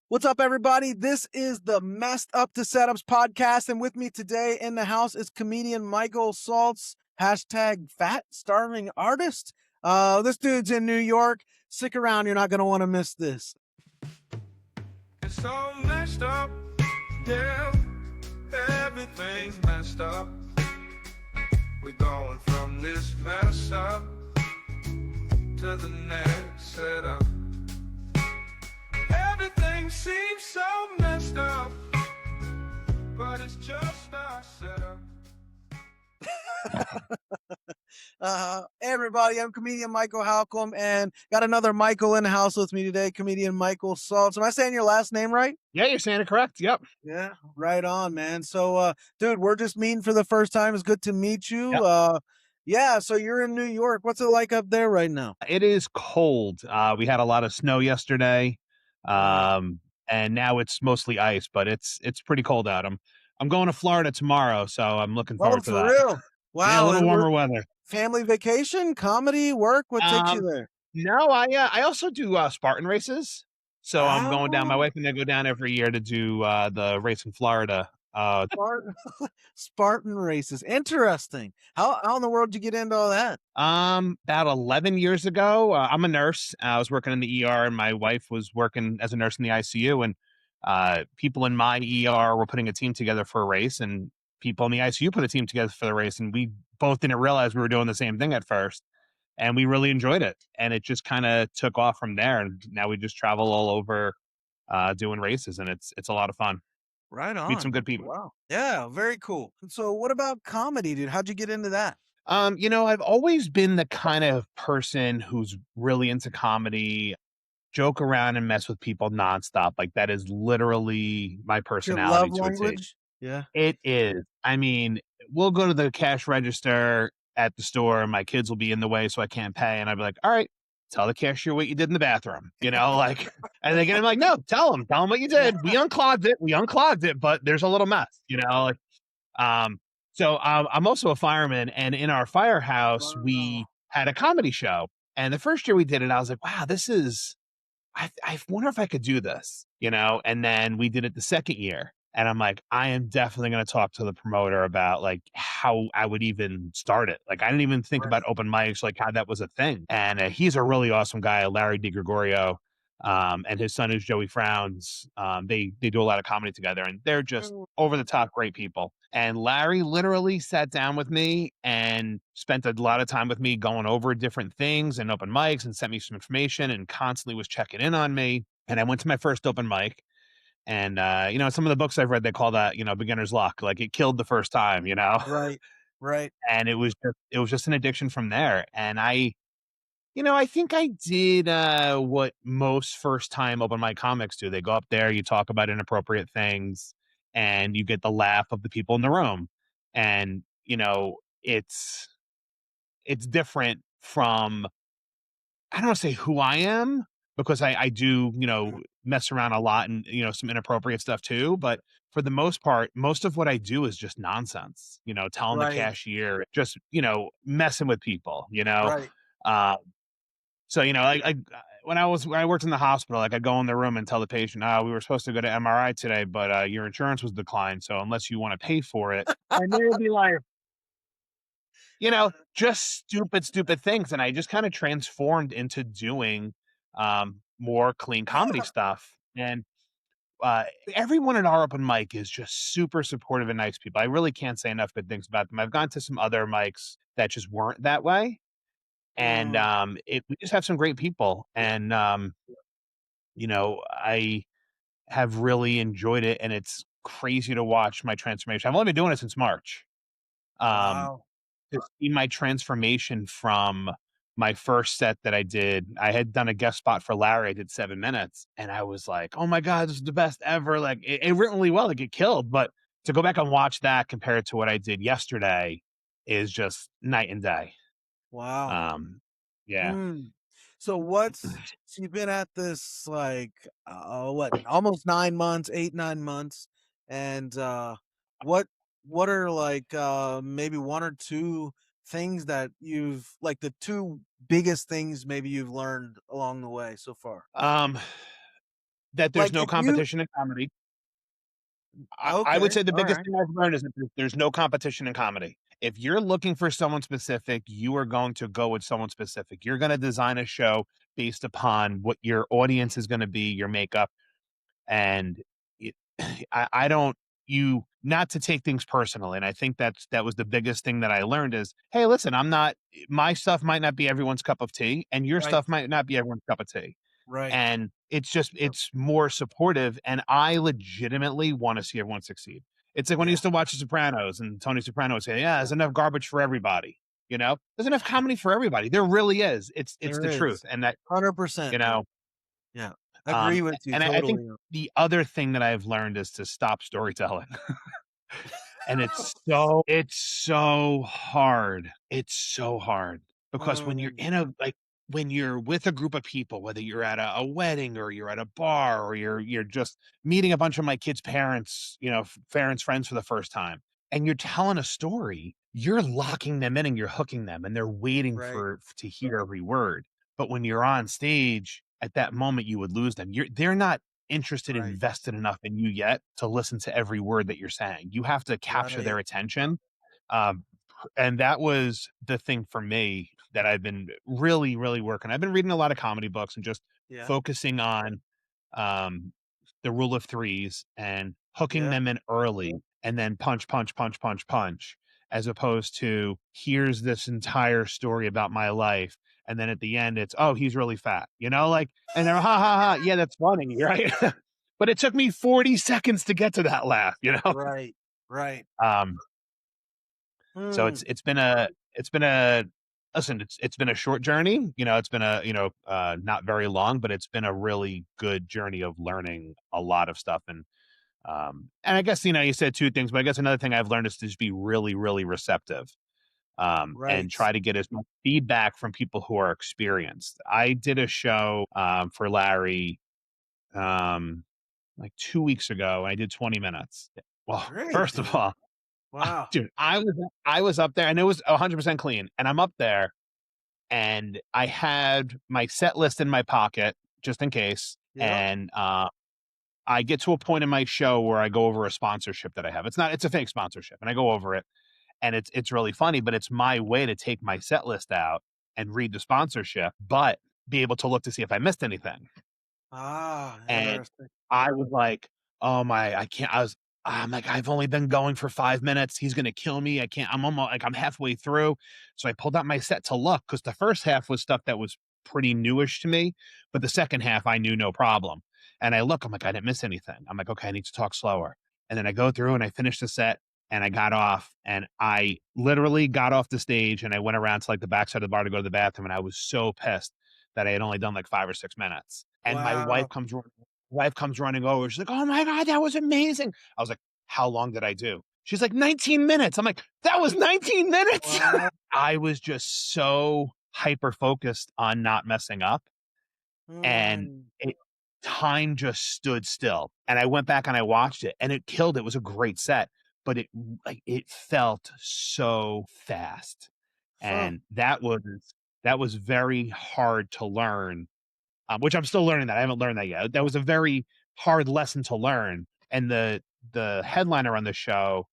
What's up, everybody? This is the Messed Up to Setups podcast, and with me today in the house is comedian Michael Saltz, hashtag fat starving artist. This dude's in New York. Stick around, you're not going to want to miss this. It's all messed up, yeah, everything's messed up. We're going from this mess up to the next setup. Everything seems so messed up, but it's just our setup. Hey everybody, I'm comedian Michael Halcomb, and got another Michael in the house with me today, comedian Michael Saltz. Am I saying your last name right? Yeah, you're saying it correct. Yep. Yeah, right on, man. So, dude, we're just meeting for the first time. It's good to meet you. Yep. Yeah, so you're in New York. What's it like up there right now? It is cold. We had a lot of snow yesterday, and now it's mostly ice, but it's pretty cold out. I'm going to Florida tomorrow, so I'm looking forward to For that. real? Yeah, a Wow. little And warmer weather. family vacation, comedy, work? What takes you there? No, I also do Spartan races. So I'm going down. My Oh, wife and I go down every year to do the race in Florida. Spartan, Spartan races. Interesting. How in the world did you get into all that? About 11 years ago, I'm a nurse. I was working in the ER, and my wife was working as a nurse in the ICU. And people in my ER were putting a team together for a race, and people in the ICU put a team together for the race. And we both didn't realize we were doing the same thing at first, and we really enjoyed it. And it just kind of took off from there. And now we just travel all over doing races, and it's a lot of fun. Right Meet on. some good people. Wow. Yeah, very cool. So what about comedy, dude? How'd you get into that? I've always been the kind of person who's really into comedy, joke around and mess with people nonstop. Like that is literally my Your personality love to a T. language? Yeah. It is. I mean, we'll go to the cash register at the store and my kids will be in the way so I can't pay. And I'd be like, all right, tell the cashier what you did in the bathroom, like, and they get him like, no, tell them what you did. We unclogged it, but there's a little mess, like, so I'm also a fireman, and in our firehouse, Wow. we had a comedy show. And the first year we did it, I was like, wow, I wonder if I could do this, And then we did it the second year. And I'm like, I am definitely going to talk to the promoter about like how I would even start it. Like, I didn't even think about open mics, like how that was a thing. And he's a really awesome guy, Larry DiGregorio. And his son is Joey Frowns. They do a lot of comedy together, and they're just over the top great people. And Larry literally sat down with me and spent a lot of time with me going over different things and open mics and sent me some information and constantly was checking in on me. And I went to my first open mic. And, some of the books I've read, they call that, beginner's luck. Like it killed the first time, Right. And it was just an addiction from there. And I think I did what most first time open mic comics do. They go up there, you talk about inappropriate things, and you get the laugh of the people in the room. And, it's different from, I don't want to say who I am, because I do, mess around a lot and, some inappropriate stuff too. But for the most part, most of what I do is just nonsense, telling the Right. cashier, just, messing with people, Right. So, when I worked in the hospital, like I'd go in the room and tell the patient, we were supposed to go to MRI today, but your insurance was declined. So unless you want to pay for it, and they would be like, just stupid things. And I just kind of transformed into doing more clean comedy stuff. And everyone at our open mic is just super supportive and nice people. I really can't say enough good things about them. I've gone to some other mics that just weren't that way. And we just have some great people. And, I have really enjoyed it. And it's crazy to watch my transformation. I've only been doing it since March. Wow. To see my transformation from my first set that I did. I had done a guest spot for Larry. I did 7 minutes and I was like, oh my God, this is the best ever. Like it went really well. Like it killed. But to go back and watch that compared to what I did yesterday is just night and day. Wow. Yeah. So you've been at this like almost 9 months, 8-9 months, and what are like maybe one or two things that you've like the two biggest things maybe you've learned along the way so far? that there's Like, no if you competition in comedy. I would okay, say the biggest alright, thing I've learned is that there's no competition in comedy. If you're looking for someone specific, you are going to go with someone specific. You're gonna design a show based upon what your audience is gonna be, your makeup, and it I don't you not to take things personally, and I think that was the biggest thing that I learned is, "Hey, listen, I'm not my stuff might not be everyone's cup of tea, and your right, stuff might not be everyone's cup of tea." right. And it's just Yep, it's more supportive, and I legitimately wanna see everyone succeed. It's like when I yeah, used to watch The Sopranos and Tony Soprano would say, "Yeah, there's enough garbage for everybody," you know? There's enough comedy for everybody. There really is. It's there the truth, is. and that, you 100%, know, yeah. Agree a with you and I think totally. the other thing that I've learned is to stop storytelling. And it's so hard. It's so hard because when you're Mm, in a like, when you're with a group of people, whether you're at a wedding or you're at a bar or you're just meeting a bunch of my kids' parents, parents' friends for the first time, and you're telling a story, you're locking them in and you're hooking them, and they're waiting right, for to hear every word. But when you're on stage, at that moment, you would lose them. They're not interested, right, invested enough in you yet to listen to every word that you're saying. You have to capture right, their attention. Um, and that was the thing for me that I've been really, really working. I've been reading a lot of comedy books and just yeah, focusing on um, the rule of threes and hooking yeah. them in early and then punch, punch, punch, punch, punch, as opposed to here's this entire story about my life. And then at the end, it's, oh, he's really fat, like, and they're, ha ha ha. Yeah, that's funny. Right. But it took me 40 seconds to get to that laugh. Right, right. Um, so Mm, it's been a listen, it's been a short journey, it's been not very long, but it's been a really good journey of learning a lot of stuff. And I guess, you said two things, but I guess another thing I've learned is to just be really, really receptive, and right. try to get as much feedback from people who are experienced. I did a show, for Larry, um, like 2 weeks ago, and I did 20 minutes. Well, Great, first of dude. all, Wow. dude, I was up there and it was 100% clean, and I'm up there and I had my set list in my pocket just in case, Yep. and, I get to a point in my show where I go over a sponsorship that I have. It's a fake sponsorship, and I go over it, and it's really funny, but it's my way to take my set list out and read the sponsorship, but be able to look to see if I missed anything. Ah, And interesting. I was like, "Oh my, I can't." I'm like, "I've only been going for 5 minutes. He's gonna kill me. I can't. I'm almost like I'm halfway through." So I pulled out my set to look because the first half was stuff that was pretty newish to me, but the second half I knew no problem. And I look, I'm like, I didn't miss anything. I'm like, okay, I need to talk slower. And then I go through and I finish the set and I got off and I literally got off the stage and I went around to like the backside of the bar to go to the bathroom. And I was so pissed that I had only done like 5 or 6 minutes. And my Wow. wife comes running over. She's like, "Oh my God, that was amazing." I was like, "How long did I do?" She's like, 19 minutes. I'm like, "That was 19 minutes." Wow. I was just so hyper focused on not messing up, and Mm. time just stood still. And I went back and I watched it and it killed. It was a great set, but it felt so fast. Huh. And that was very hard to learn, which I'm still learning that. I haven't learned that yet. That was a very hard lesson to learn. And the headliner on the show,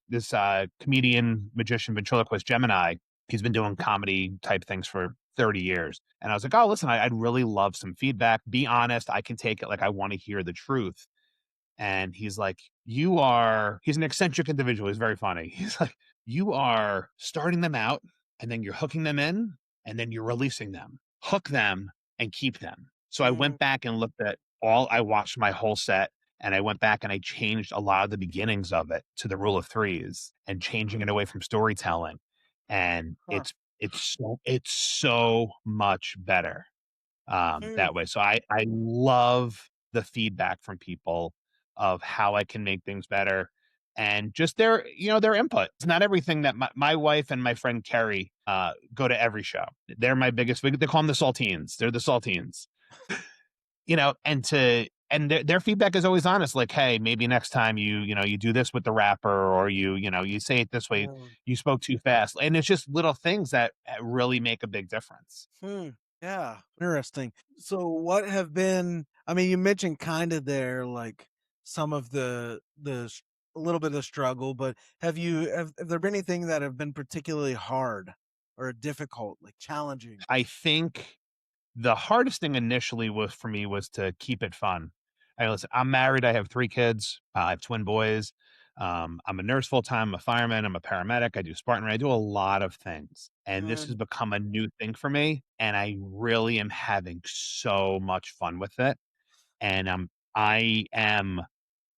this comedian, magician, ventriloquist Gemini, he's been doing comedy type things for 30 years. And I was like, oh, listen, I'd really love some feedback. Be honest. I can take it. Like, I want to hear the truth. And he's like, he's an eccentric individual. He's very funny. He's like, you are starting them out and then you're hooking them in and then you're releasing them. Hook them and keep them. So I Mm. went back and I watched my whole set and I went back and I changed a lot of the beginnings of it to the rule of threes and changing it away from storytelling. And Huh. it's so much better, Hmm. that way. So I love the feedback from people of how I can make things better and just their input. It's not everything that my wife and my friend Carrie go to every show. They're my biggest. They call them the saltines. They're the saltines. And their feedback is always honest. Like, hey, maybe next time you do this with the rapper, or you say it this way. Mm. You spoke too fast, and it's just little things that really make a big difference. Hmm. Yeah. Interesting. So what have been I mean, you mentioned kinda there, like, some of a little bit of struggle, but have there been anything that have been particularly hard or difficult, like, challenging? I think the hardest thing initially was for me was to keep it fun. Hey, listen, I'm married. I have 3 kids. I have twin boys. I'm a nurse full time. I'm a fireman. I'm a paramedic. I do Spartan. I do a lot of things, and this has Mm, become a new thing for me. And I really am having so much fun with it. And I am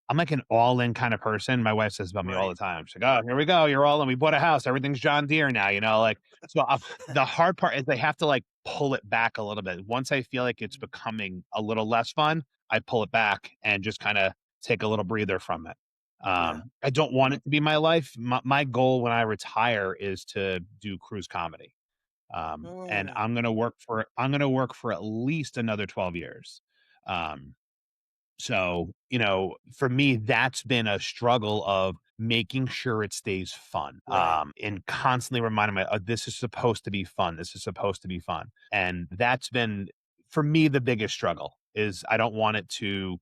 I'm like an all-in kind of person. My wife says about me all the right. time. She's like, "Oh, here we go. You're all in. We bought a house. Everything's John Deere now." Like, so the hard part is I have to like pull it back a little bit. Once I feel like it's Mm, becoming a little less fun, I pull it back and just kind of take a little breather from it. yeah. I don't want it to be my life. My goal when I retire is to do cruise comedy. And Mm, I'm gonna work for at least another 12 years. Um, so, for me, that's been a struggle of making sure it stays fun, right, and constantly reminding me, this is supposed to be fun. This is supposed to be fun. And that's been, for me, the biggest struggle is I don't want it to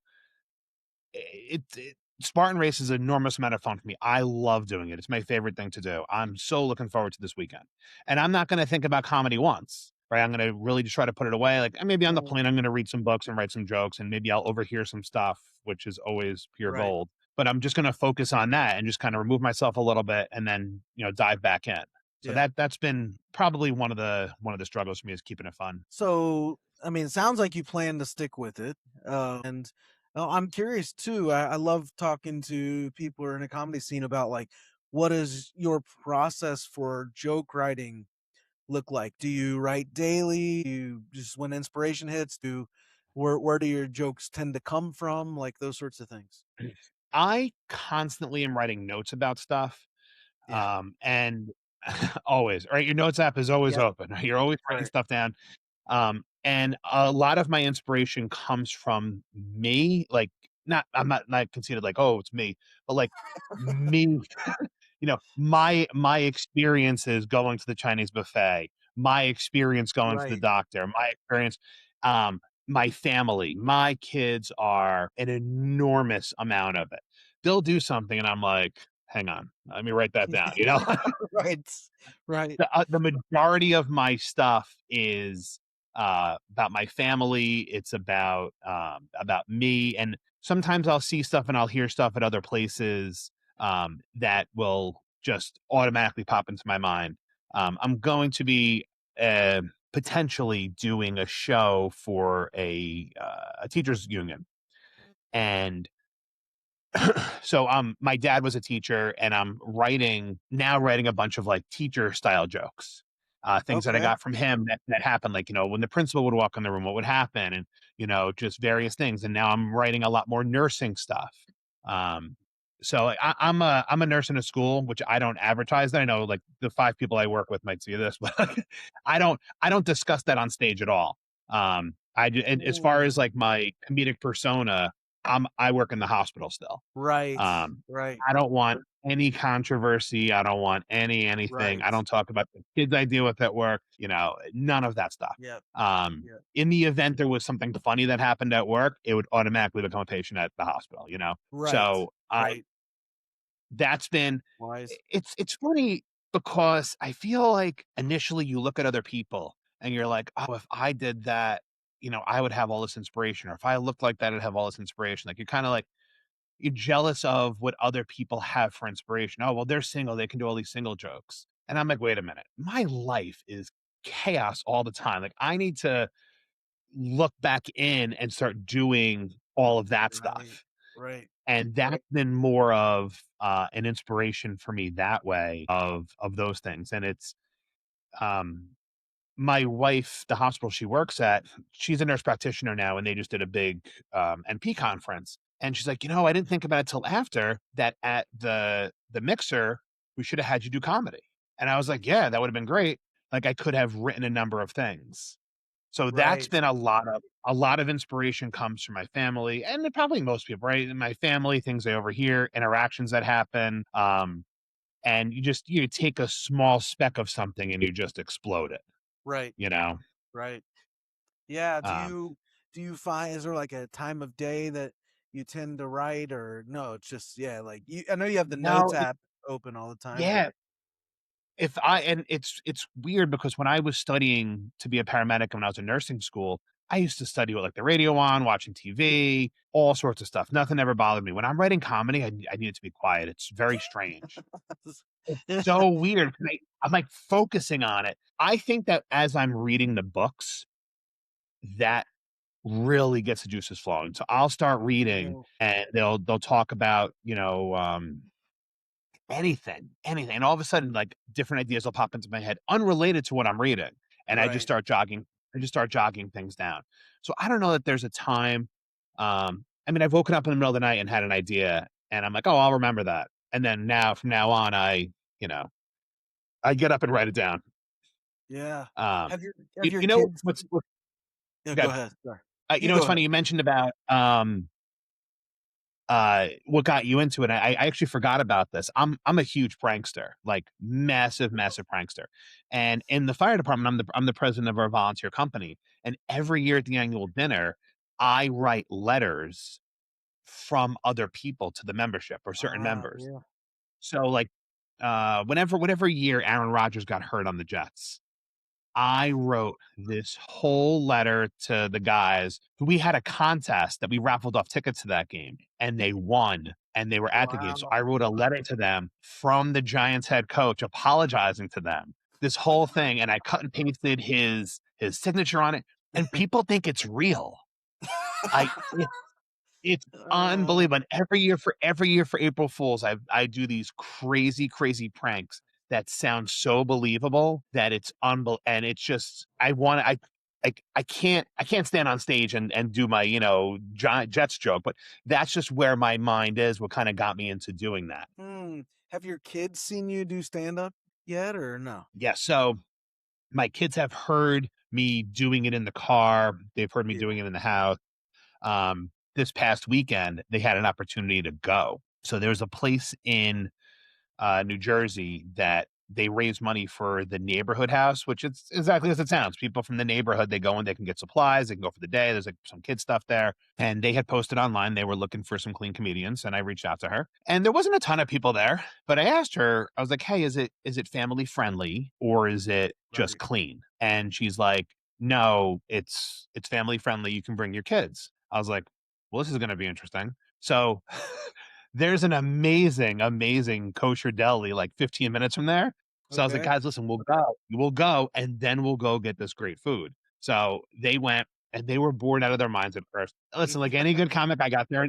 it Spartan race is an enormous amount of fun for me. I love doing it. It's my favorite thing to do. I'm so looking forward to this weekend. And I'm not gonna think about comedy once, right? I'm gonna really just try to put it away. Like, maybe on the mm, plane, I'm gonna read some books and write some jokes, and maybe I'll overhear some stuff, which is always pure right, gold. But I'm just gonna focus on that and just kinda remove myself a little bit and then, dive back in. So yeah. that's been probably one of the struggles for me is keeping it fun. So, I mean, it sounds like you plan to stick with it. And I'm curious too. I love talking to people who are in a comedy scene about like what is your process for joke writing look like? Do you write daily? Do you just when inspiration hits? Do where do your jokes tend to come from? Like those sorts of things. I constantly am writing notes about stuff. Yeah. And always, right? Your notes app is always Yep. open. You're always writing Right. stuff down. And a lot of my inspiration comes from me. Like, I'm not conceited like, oh, it's me, but like me, my experiences going to the Chinese buffet, my experience going to the Right. doctor, my experience, my family, my kids are an enormous amount of it. They'll do something, and I'm like, hang on, let me write that down. Right. Right. The majority of my stuff is, about my family, it's about me, and sometimes I'll see stuff and I'll hear stuff at other places, that will just automatically pop into my mind. I'm going to be, potentially doing a show for a teachers union, and so my dad was a teacher and I'm writing a bunch of like teacher style jokes, things that I Okay. got from him that happened, like, when the principal would walk in the room, what would happen, and just various things. And now I'm writing a lot more nursing stuff. um so I'm a nurse in a school, which I don't advertise that. I know like the 5 people I work with might see this, but I don't discuss that on stage at all. And as far Mm, as like my comedic persona, I work in the hospital still. right. Um, Right. I don't want any controversy. I don't want anything. I Right. don't talk about the kids I deal with at work, none of that stuff. Yep. Yep. In the event there was something funny that happened at work, it would automatically become a patient at the hospital, you know? Right. So Right. that's been Wise. it's funny because I feel like initially you look at other people and you're like, oh, if I did that, I would have all this inspiration. Or if I looked like that, I'd have all this inspiration. Like, you're kind of like, you're jealous of what other people have for inspiration. Oh, well, they're single. They can do all these single jokes. And I'm like, wait a minute. My life is chaos all the time. Like, I need to look back in and start doing all of that Right. stuff. Right. And that's been more of an inspiration for me that way of those things. And it's, um, my wife, the hospital she works at, she's a nurse practitioner now, and they just did a big, NP conference. And she's like, I didn't think about it till after that at the mixer, we should have had you do comedy. And I was like, yeah, that would have been great. Like, I could have written a number of things. So that's Right. been a lot of inspiration comes from my family and probably most people, right? In my family, things I overhear, interactions that happen. And you take a small speck of something and you just explode it, Right. you know? Right. Yeah. Um do you find, is there like a time of day that you tend to write, or no, it's just, yeah, like you, I know you have the notes No, app open all the time, but yeah, if I and it's weird because when I was studying to be a paramedic and when I was in nursing school, I used to study with, like, the radio on, watching TV, all sorts of stuff. Nothing ever bothered me. When I'm writing comedy, I need it to be quiet. It's very strange. It's so weird 'cause I'm, like, focusing on it. I think that as I'm reading the books, that really gets the juices flowing. So I'll start reading yeah, and they'll talk about, anything, and all of a sudden, like, different ideas will pop into my head unrelated to what I'm reading, and right, I just start jogging things down. So I don't know that there's a time, I mean, I've woken up in the middle of the night and had an idea, and I'm like, "Oh, I'll remember that." And then now from now on, you know, I get up and write it down. yeah. Um, Have your have you your you know kids? what's Yeah, go good? ahead. Sorry, You you know, go it's ahead. funny you mentioned about, what got you into it. I actually forgot about this. I'm a huge prankster, like massive, massive prankster. And in the fire department, I'm the president of our volunteer company. And every year at the annual dinner, I write letters from other people to the membership or certain Ah, members. yeah. So like whatever year Aaron Rodgers got hurt on the Jets, I wrote this whole letter to the guys. We had a contest that we raffled off tickets to that game, and they won, and they were at the game. So Wow. I wrote a letter to them from the Giants head coach apologizing to them. This whole thing, and I cut and pasted his signature on it, and people think it's real. I it's Uh, unbelievable, and every year for April Fools, I do these crazy, crazy pranks that sound so believable that it's unbel and it's just I can't stand on stage and do my, Giant Jets joke, but that's just where my mind is, what kinda got me into doing that. have your kids seen you do stand up yet, or no? Yeah, so my kids have heard me doing it in the car, they've heard me Yeah. doing it in the house. This past weekend, they had an opportunity to go. So there's a place in New Jersey that they raise money for the neighborhood house, which it's exactly as it sounds. People from the neighborhood, they go and they can get supplies, they can go for the day. There's like some kid stuff there. And they had posted online, they were looking for some clean comedians. And I reached out to her. And there wasn't a ton of people there, but I asked her, I was like, hey, is it family friendly or is it just Right. clean? And she's like, no, it's family friendly. You can bring your kids. I was like, well, this is gonna be interesting. So there's an amazing, amazing kosher deli like 15 minutes from there. So I was like, Okay. "Guys, listen, we'll go, and then we'll go get this great food." So they went, and they were bored out of their minds at first. Listen, like any good comic, I got there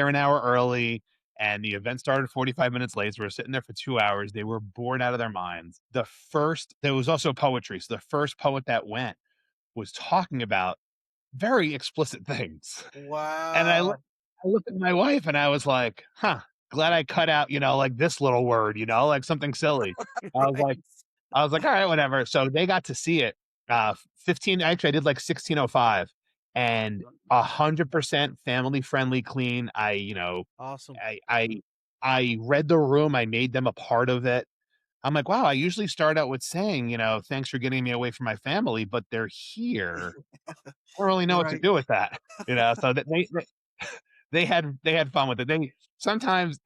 an hour early, and the event started 45 minutes late, so we're sitting there for 2 hours. They were bored out of their minds. There was also poetry, so the first poet that went was talking about very explicit things. And Wow. I looked at my wife and I was like, "Huh, glad I cut out, like this little word, like something silly." I was Right. like I was like, "All right, whatever." So they got to see it. 15 actually, I did like 16:05 and 100% family friendly, clean. Awesome. I read the room, I made them a part of it. I'm like, "Wow, I usually start out with saying, thanks for getting me away from my family, but they're here. I don't really know what to Right. do with that." So that they had fun with it. They sometimes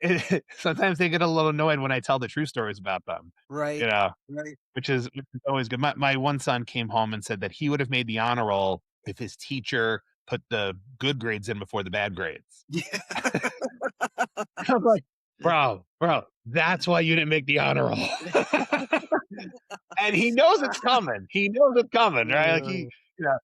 sometimes they get a little annoyed when I tell the true stories about them, you Right. know, Right. which is always good. My one son came home and said that he would have made the honor roll if his teacher put the good grades in before the bad grades. Yeah. I was like, "Bro, that's why you didn't make the honor roll." And he knows it's coming. He knows it's coming, right? Like you know,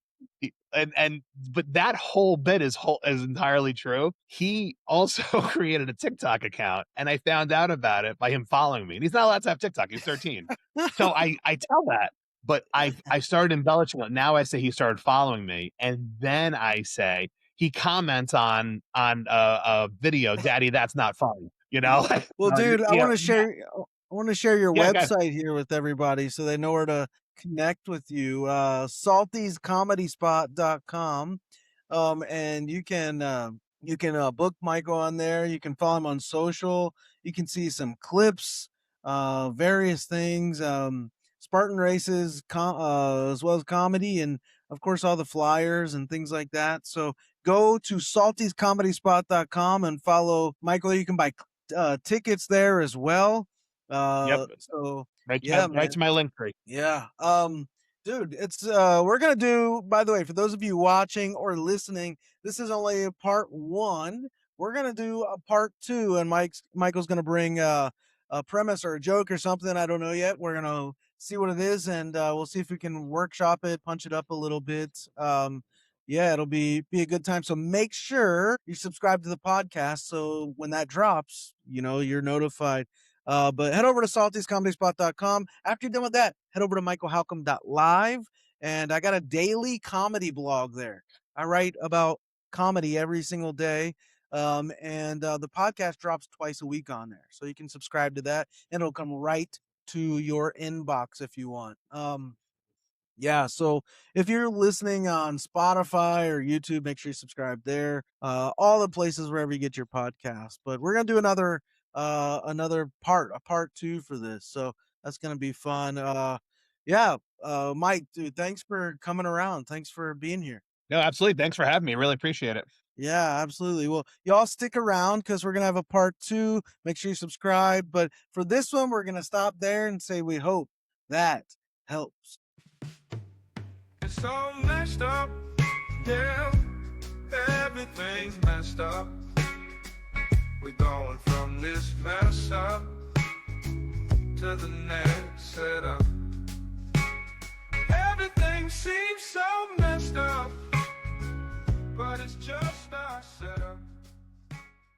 and but that whole bit is entirely true. He also created a TikTok account, and I found out about it by him following me. And he's not allowed to have TikTok. He's 13. So I tell that, but I started embellishing it. Now I say he started following me, and then I say he comments on a video, "Daddy, that's not funny." Yeah. Like, Well, dude, yeah, I wanna share your yeah, guys. website here with everybody so they know where to connect with you. Saltyscomedyspot.com. And you can, book Michael on there. You can follow him on social. You can see some clips, various things, Spartan races, as well as comedy, and of course, all the flyers and things like that. So go to saltyscomedyspot.com and follow Michael. You can buy tickets there as well. Yep. So Right to yeah, right man. to my link tree. Yeah. Dude, it's we're gonna do, by the way, for those of you watching or listening, this is only part one. We're gonna do a part two, and Michael's gonna bring a premise or a joke or something. I don't know yet. We're gonna see what it is, and we'll see if we can workshop it, punch it up a little bit. Yeah, it'll be a good time. So make sure you subscribe to the podcast so when that drops, you're notified. But head over to saltyscomedyspot.com. After you're done with that, head over to michaelhalcomb.live. And I got a daily comedy blog there. I write about comedy every single day. And the podcast drops twice a week on there. So you can subscribe to that and it'll come right to your inbox if you want. Yeah, so if you're listening on Spotify or YouTube, make sure you subscribe there. All the places wherever you get your podcast. But we're gonna do another a part two for this. So that's gonna be fun. Yeah, Mike, dude, thanks for coming around. Thanks for being here. No, absolutely. Thanks for having me. Really appreciate it. Yeah, absolutely. Well, y'all stick around because we're gonna have a part two. Make sure you subscribe. But for this one, we're gonna stop there and say we hope that helps. It's all messed up, yeah. Everything's messed up. We're going from this mess up to the next setup.